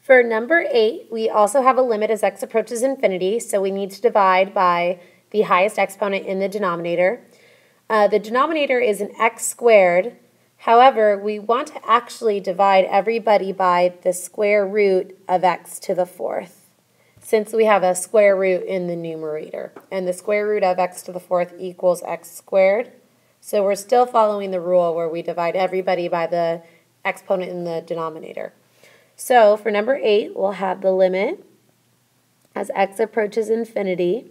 For number 8, we also have a limit as x approaches infinity, so we need to divide by the highest exponent in the denominator. The denominator is an x squared. However, we want to actually divide everybody by the square root of x to the 4th, since we have a square root in the numerator. And the square root of x to the 4th equals x squared. So we're still following the rule where we divide everybody by the exponent in the denominator. So for number 8, we'll have the limit as x approaches infinity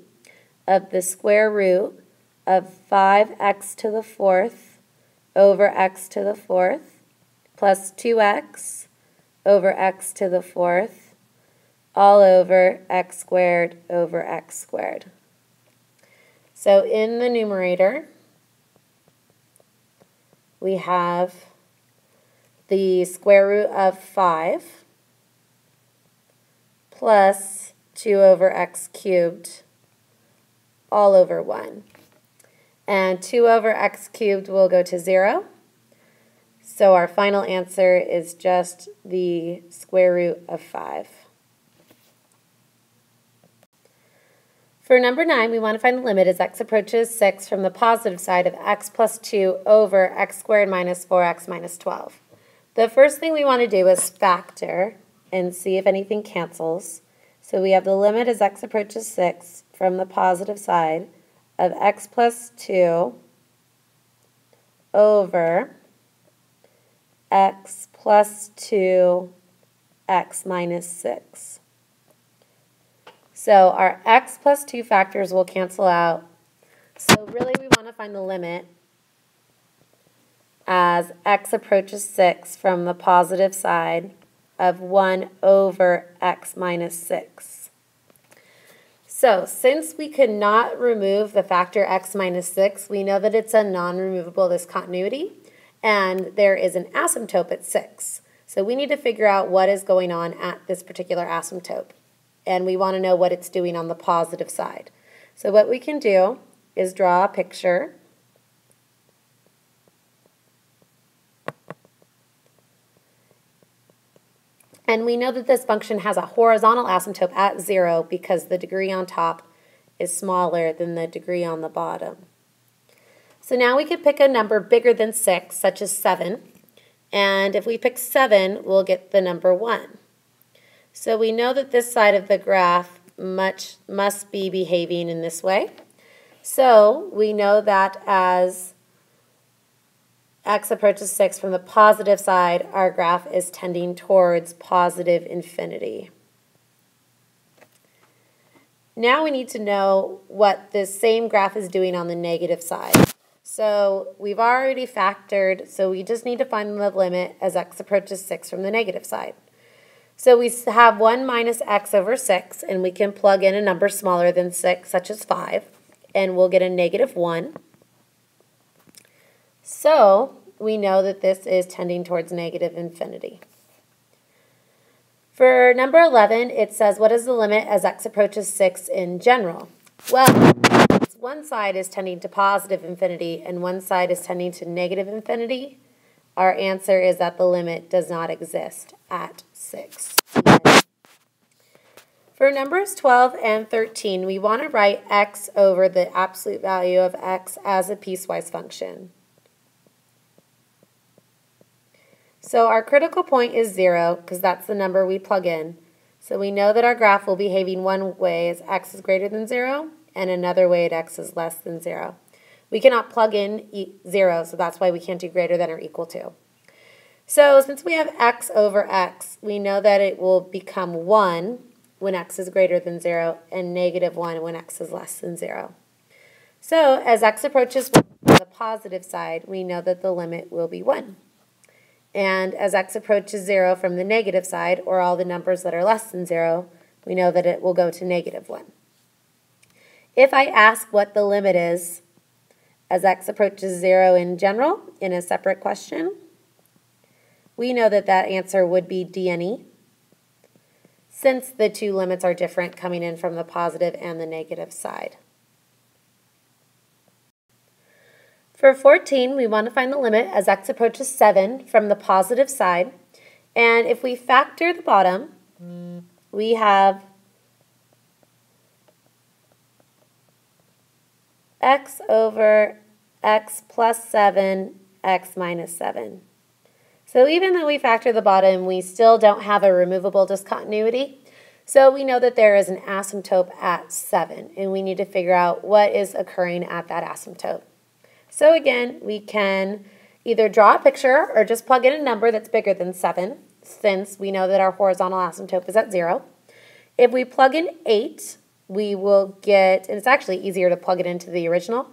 of the square root of 5x to the 4th over x to the 4th plus 2x over x to the 4th all over x squared over x squared. So in the numerator, we have the square root of 5 plus 2 over x cubed all over 1. And 2 over x cubed will go to 0. So our final answer is just the square root of 5. For number 9, we want to find the limit as x approaches 6 from the positive side of x plus 2 over x squared minus 4x minus 12. The first thing we want to do is factor and see if anything cancels. So we have the limit as x approaches 6 from the positive side of x plus 2 over x plus 2 x minus 6. So our x plus 2 factors will cancel out. So really we want to find the limit as x approaches 6 from the positive side of 1 over x minus 6. So since we could not remove the factor x minus 6, we know that it's a non-removable discontinuity, and there is an asymptote at 6. So we need to figure out what is going on at this particular asymptote, and we want to know what it's doing on the positive side. So what we can do is draw a picture . And we know that this function has a horizontal asymptote at 0 because the degree on top is smaller than the degree on the bottom. So now we could pick a number bigger than 6, such as 7. And if we pick 7, we'll get the number 1. So we know that this side of the graph must be behaving in this way. So we know that as x approaches 6 from the positive side, our graph is tending towards positive infinity. Now we need to know what this same graph is doing on the negative side. So we've already factored, so we just need to find the limit as x approaches 6 from the negative side. So we have 1 minus x over 6, and we can plug in a number smaller than 6, such as 5, and we'll get a negative 1. So we know that this is tending towards negative infinity. For number 11, it says, what is the limit as x approaches 6 in general? Well, one side is tending to positive infinity and one side is tending to negative infinity. Our answer is that the limit does not exist at 6. For numbers 12 and 13, we want to write x over the absolute value of x as a piecewise function. So our critical point is 0 because that's the number we plug in. So we know that our graph will be behaving one way as x is greater than 0 and another way at x is less than 0. We cannot plug in 0, so that's why we can't do greater than or equal to. So since we have x over x, we know that it will become 1 when x is greater than 0 and negative 1 when x is less than 0. So as x approaches 1 on the positive side, we know that the limit will be 1. And as x approaches 0 from the negative side, or all the numbers that are less than 0, we know that it will go to negative 1. If I ask what the limit is as x approaches 0 in general, in a separate question, we know that that answer would be d(n)e, since the two limits are different coming in from the positive and the negative side. For 14, we want to find the limit as x approaches 7 from the positive side. And if we factor the bottom, we have x over x plus 7, x minus 7. So even though we factor the bottom, we still don't have a removable discontinuity. So we know that there is an asymptote at 7, and we need to figure out what is occurring at that asymptote. So again, we can either draw a picture or just plug in a number that's bigger than 7, since we know that our horizontal asymptote is at 0. If we plug in 8, we will get, and it's actually easier to plug it into the original.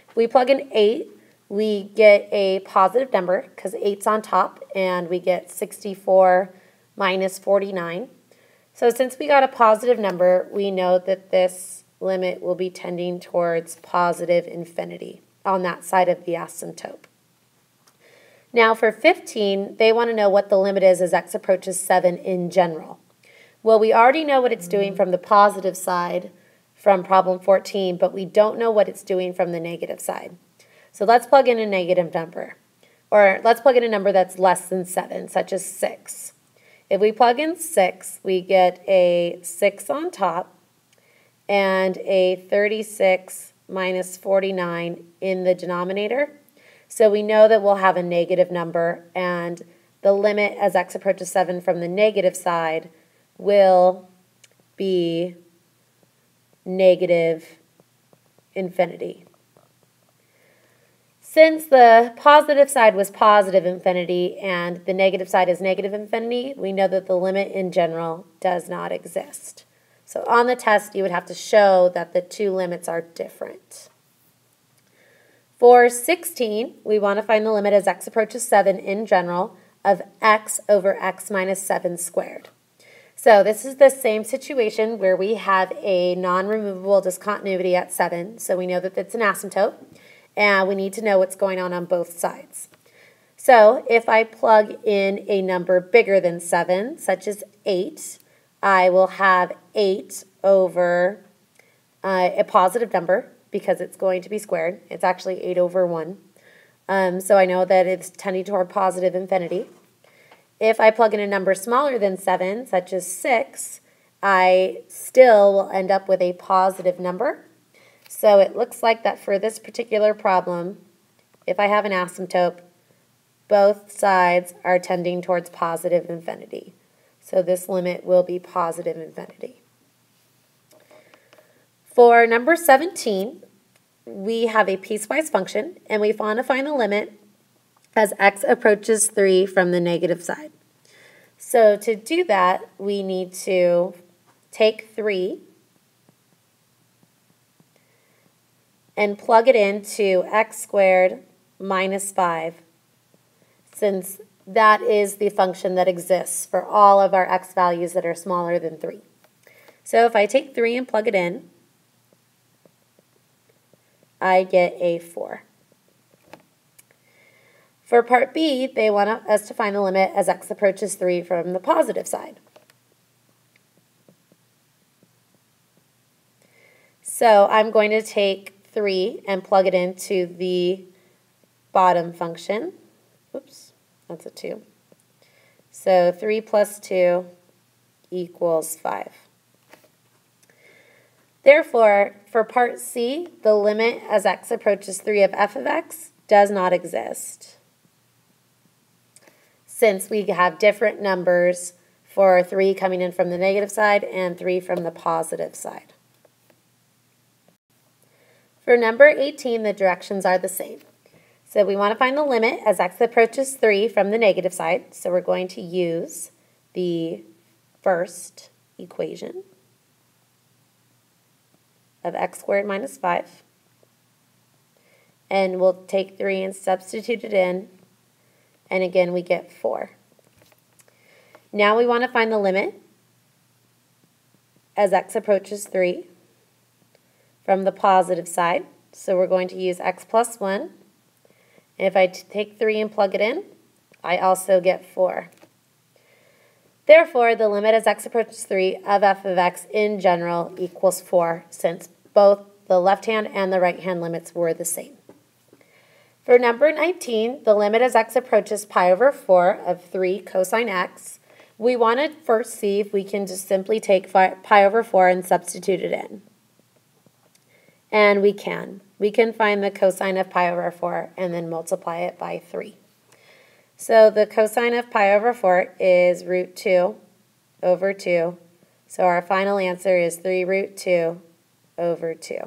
If we plug in 8, we get a positive number because 8's on top, and we get 64 minus 49. So since we got a positive number, we know that this limit will be tending towards positive infinity on that side of the asymptote. Now for 15, they want to know what the limit is as x approaches 7 in general. Well, we already know what it's doing from the positive side from problem 14, but we don't know what it's doing from the negative side. So let's plug in a negative number, or let's plug in a number that's less than 7, such as 6. If we plug in 6, we get a 6 on top and a 36 minus 49 in the denominator. So we know that we'll have a negative number, and the limit as x approaches 7 from the negative side will be negative infinity. Since the positive side was positive infinity and the negative side is negative infinity, we know that the limit in general does not exist. So on the test, you would have to show that the two limits are different. For 16, we want to find the limit as x approaches 7 in general of x over x minus 7 squared. So this is the same situation where we have a non-removable discontinuity at 7, so we know that it's an asymptote, and we need to know what's going on both sides. So if I plug in a number bigger than 7, such as 8, I will have 8 over a positive number because it's going to be squared. It's actually 8 over 1. So I know that it's tending toward positive infinity. If I plug in a number smaller than 7, such as 6, I still will end up with a positive number. So it looks like that for this particular problem, if I have an asymptote, both sides are tending towards positive infinity. So this limit will be positive infinity. For number 17, we have a piecewise function, and we want to find the limit as x approaches 3 from the negative side. So to do that, we need to take 3 and plug it into x squared minus 5, since that is the function that exists for all of our x values that are smaller than 3. So if I take 3 and plug it in, I get a 4. For part B, they want us to find the limit as x approaches 3 from the positive side. So I'm going to take 3 and plug it into the bottom function. Oops, that's a 2. So 3 plus 2 equals 5. Therefore, for part C, the limit as x approaches 3 of f of x does not exist, since we have different numbers for 3 coming in from the negative side and 3 from the positive side. For number 18, the directions are the same. So we want to find the limit as x approaches 3 from the negative side. So we're going to use the first equation of x squared minus 5. And we'll take 3 and substitute it in. And again, we get 4. Now we want to find the limit as x approaches 3 from the positive side. So we're going to use x plus 1. And if I take 3 and plug it in, I also get 4. Therefore, the limit as x approaches 3 of f of x in general equals 4, since both the left-hand and the right-hand limits were the same. For number 19, the limit as x approaches pi over 4 of 3 cosine x, We want to first see if we can just simply take pi over 4 and substitute it in. And we can. We can find the cosine of pi over 4 and then multiply it by 3. So the cosine of pi over 4 is root 2 over 2. So our final answer is 3 root 2 over 2.